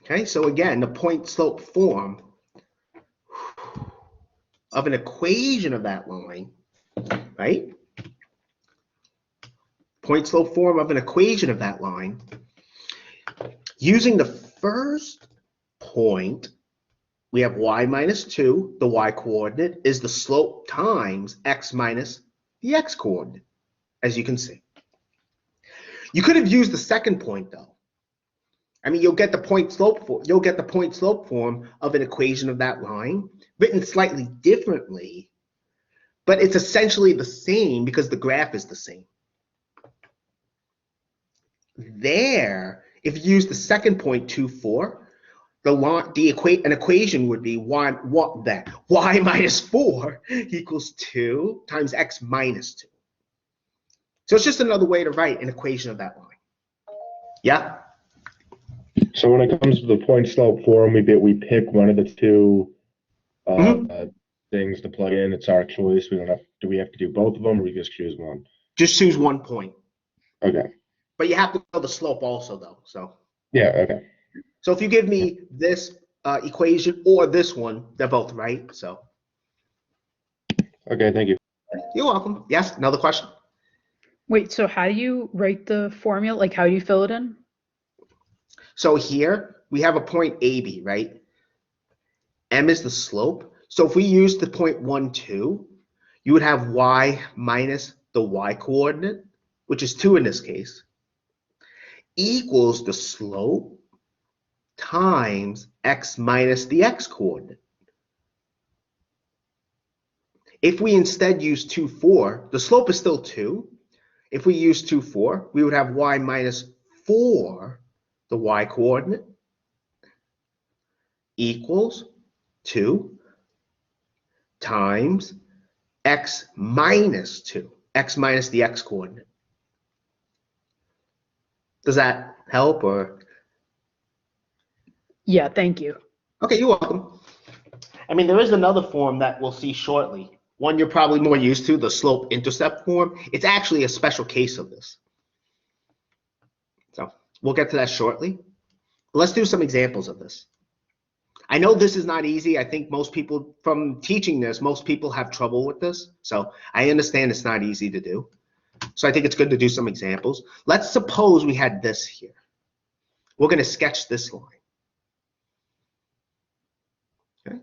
Okay, so again, the point slope form of an equation of that line, right? Point slope form of an equation of that line, using the first point, we have y minus 2, the y coordinate, is the slope times x minus the x coordinate, as you can see. You could have used the second point, though. I mean, you'll get the point slope form of an equation of that line, written slightly differently, but it's essentially the same because the graph is the same. There, if you use the second point, 2, 4, an equation would be y minus 4 equals 2 times x minus 2. So it's just another way to write an equation of that line. Yeah? So when it comes to the point slope form, we pick one of the two things to plug in. It's our choice. Do we have to do both of them, or we just choose one? Just choose one point. Okay. But you have to know the slope also, though. So. Yeah. Okay. So if you give me this equation or this one, they're both right. So. Okay. Thank you. You're welcome. Yes. Another question. Wait. So how do you write the formula? Like, how do you fill it in? So here we have a point AB, right? M is the slope. So if we use the point 1, 2, you would have y minus the y coordinate, which is 2 in this case, equals the slope times x minus the x coordinate. If we instead use 2, 4, the slope is still 2. If we use 2, 4, we would have y minus 4, the y coordinate, equals 2 times x minus 2, x minus the x coordinate. Does that help or? Yeah, thank you. Okay, you're welcome. I mean, there is another form that we'll see shortly. One you're probably more used to, the slope-intercept form. It's actually a special case of this. So we'll get to that shortly. Let's do some examples of this. I know this is not easy. I think most people, from teaching this, most people have trouble with this. So I understand it's not easy to do. So I think it's good to do some examples. Let's suppose we had this here. We're going to sketch this line. Okay.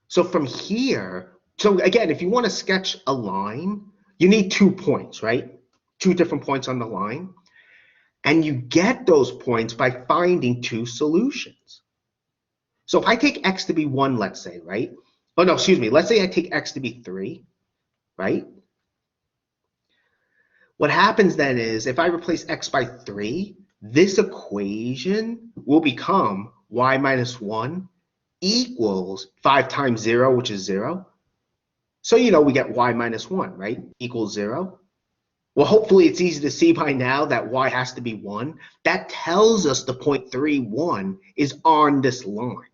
So from here, so again, if you want to sketch a line, you need 2 points, right? 2 different points on the line. And you get those points by finding 2 solutions. So if I take x to be 1, let's say, right? Oh, no, excuse me. Let's say I take x to be 3, right? What happens then is if I replace x by 3, this equation will become y minus 1 equals 5 times 0, which is 0. So, we get y minus 1, right? Equals 0. Well, hopefully it's easy to see by now that y has to be 1. That tells us the point 3, 1 is on this line.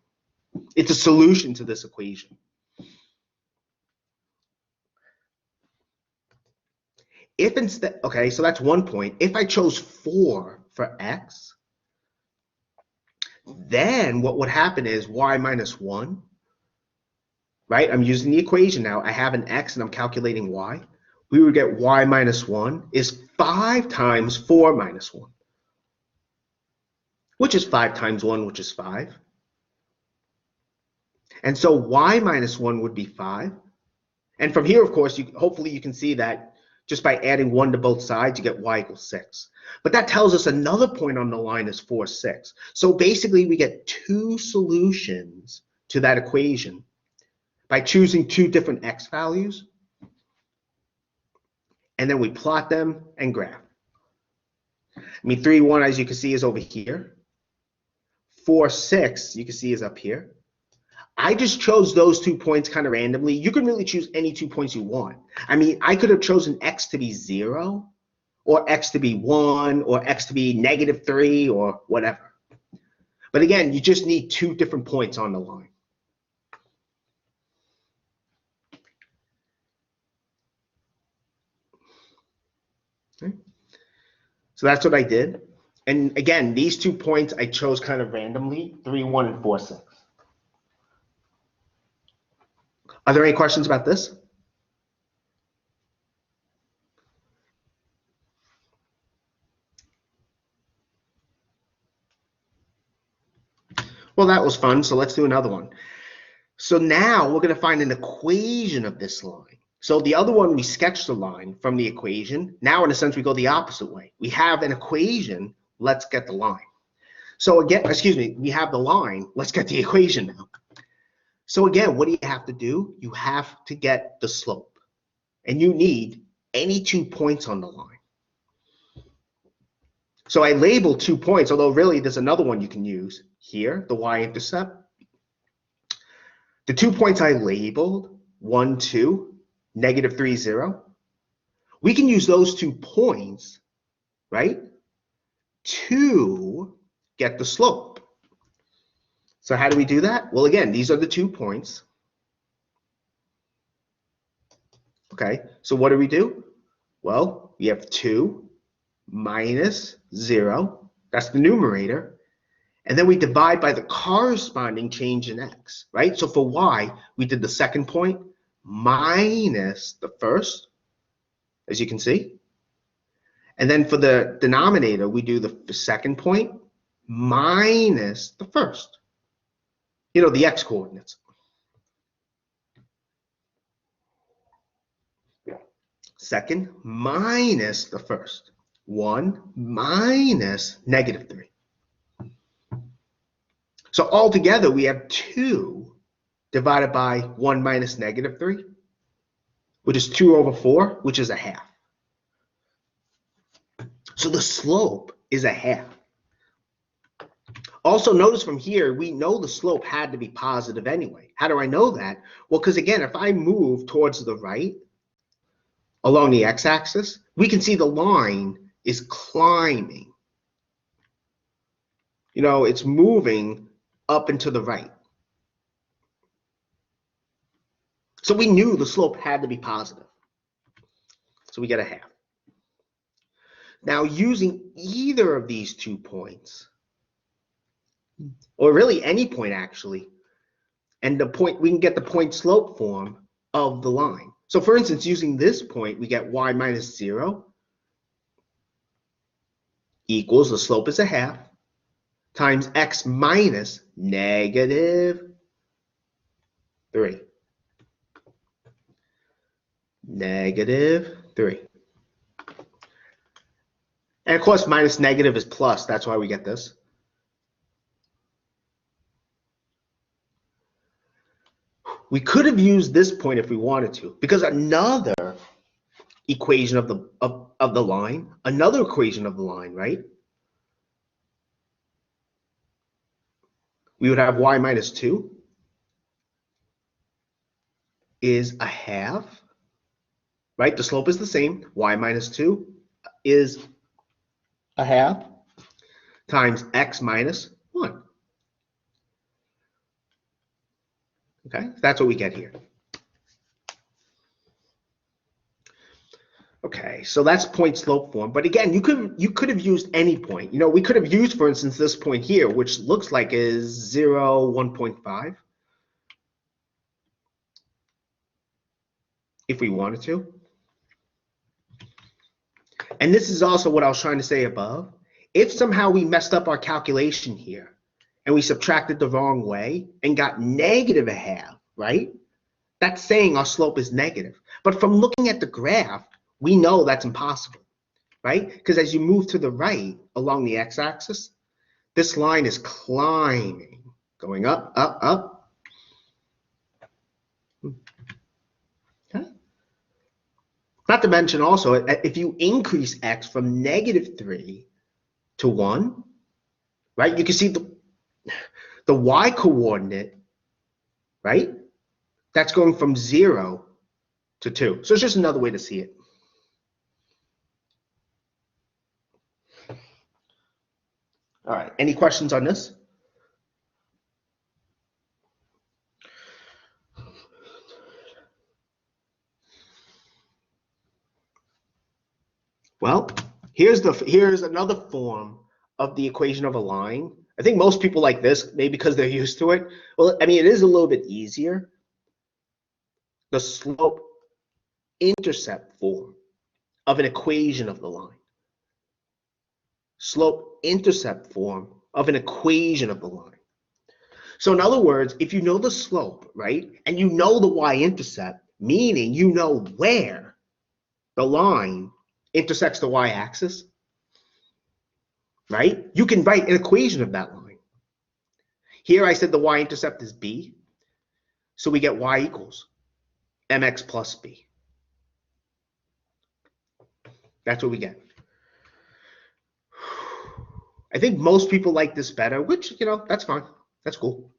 It's a solution to this equation. If instead, okay, so that's 1 point. If I chose 4 for x, then what would happen is y minus 1, right? I'm using the equation now. I have an x and I'm calculating y. We would get y minus 1 is 5 times 4 minus 1, which is 5 times 1, which is 5. And so y minus 1 would be 5. And from here, of course, hopefully you can see that just by adding 1 to both sides, you get y equals 6. But that tells us another point on the line is 4, 6. So basically, we get 2 solutions to that equation by choosing 2 different x values. And then we plot them and graph. I mean, 3, 1, as you can see, is over here. 4, 6, you can see, is up here. I just chose those 2 points kind of randomly. You can really choose any 2 points you want. I mean, I could have chosen x to be 0, or x to be 1, or x to be -3, or whatever. But again, you just need 2 different points on the line. Okay. So that's what I did. And again, these 2 points I chose kind of randomly, 3, 1, and 4, 6. Are there any questions about this? Well, that was fun, so let's do another one. So now we're going to find an equation of this line. So the other one, we sketched the line from the equation. Now, in a sense, we go the opposite way. We have an equation. Let's get the line. So again, excuse me, we have the line. Let's get the equation now. So again, what do you have to do? You have to get the slope. And you need any 2 points on the line. So I labeled 2 points, although really there's another one you can use here, the y-intercept. The 2 points I labeled, 1, 2, negative 3, 0. We can use those 2 points, right, to get the slope. So how do we do that? Well, again, these are the 2 points. Okay, so what do? Well, we have 2 minus 0. That's the numerator. And then we divide by the corresponding change in x, right? So for y, we did the second point minus the first, as you can see. And then for the denominator, we do the second point minus the first. You know, the x coordinates. Second minus the first. 1 minus negative 3. So altogether, we have 2 divided by 1 minus negative 3, which is 2 over 4, which is a half. So the slope is a half. Also, notice from here, we know the slope had to be positive anyway. How do I know that? Well, because again, if I move towards the right along the x-axis, we can see the line is climbing. You know, it's moving up and to the right. So we knew the slope had to be positive. So we get a half. Now, using either of these 2 points, or really any point actually, and the point, we can get the point slope form of the line. So for instance, using this point, we get y minus 0 equals, the slope is a half, times x minus negative 3. Negative 3. And of course, minus negative is plus. That's why we get this. We could have used this point if we wanted to, because another equation of the line, another equation of the line, right? We would have y minus 2 is a half, right? The slope is the same. Y minus 2 is a half times x minus 1. Okay, that's what we get here. Okay, so that's point slope form. But again, you could have used any point. You know, we could have used, for instance, this point here, which looks like is 0, 1.5. If we wanted to. And this is also what I was trying to say above. If somehow we messed up our calculation here and we subtracted the wrong way and got negative a half, right? That's saying our slope is negative. But from looking at the graph, we know that's impossible, right? Because as you move to the right along the x-axis, this line is climbing, going up, up, up. Okay. Not to mention also, if you increase x from negative 3 to 1, right? You can see the y coordinate, right? That's going from 0 to 2. So it's just another way to see it. All right, any questions on this? Well, here's another form of the equation of a line, I think most people like this, maybe because they're used to it. Well, I mean, it is a little bit easier. The slope-intercept form of an equation of the line. Slope-intercept form of an equation of the line. So in other words, if you know the slope, right, and you know the y-intercept, meaning you know where the line intersects the y-axis, right, you can write an equation of that line. Here I said the y-intercept is b, so we get y equals mx plus b. That's what we get. I think most people like this better, which, you know, that's fine. That's cool.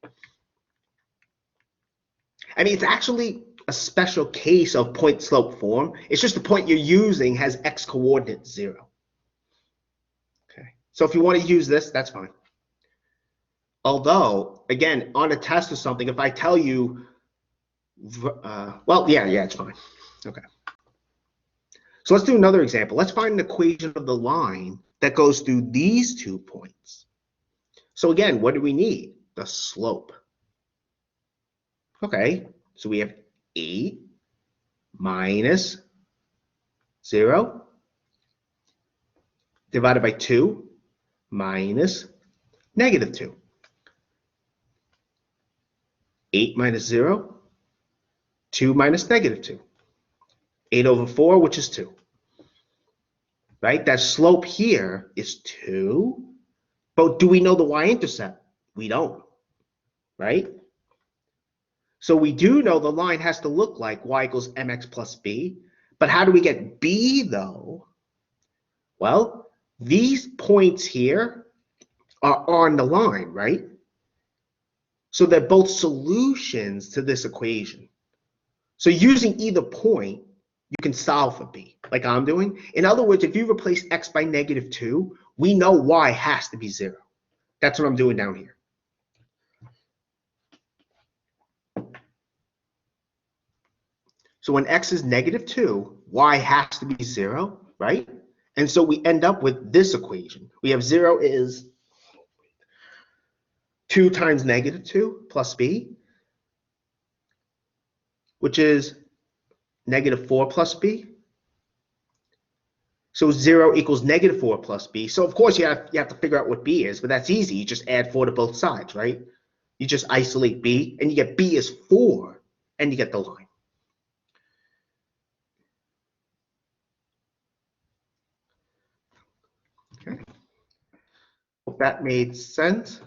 I mean, it's actually a special case of point slope form. It's just the point you're using has x coordinate 0. Okay. So if you want to use this, that's fine. Although, again, on a test or something, if I tell you, well, yeah, it's fine. Okay. So let's do another example. Let's find an equation of the line that goes through these 2 points. So again, what do we need? The slope. Okay, so we have 8 minus 0 divided by 2 minus negative 2. 8 minus 0, 2 minus negative 2. 8 over 4, which is 2. Right? That slope here is 2. But do we know the y-intercept? We don't. Right? So we do know the line has to look like y equals mx plus b. But how do we get b, though? Well, these points here are on the line, right? So they're both solutions to this equation. So using either point, you can solve for b, like I'm doing. In other words, if you replace x by negative 2, we know y has to be 0. That's what I'm doing down here. So when x is negative 2, y has to be 0, right? And so we end up with this equation. We have 0 is 2 times negative 2 plus b, which is negative 4 plus b. So 0 equals negative 4 plus b. So of course you have to figure out what b is, but that's easy. You just add 4 to both sides, right? You just isolate b, and you get b is 4, and you get the line. Okay. Hope that made sense.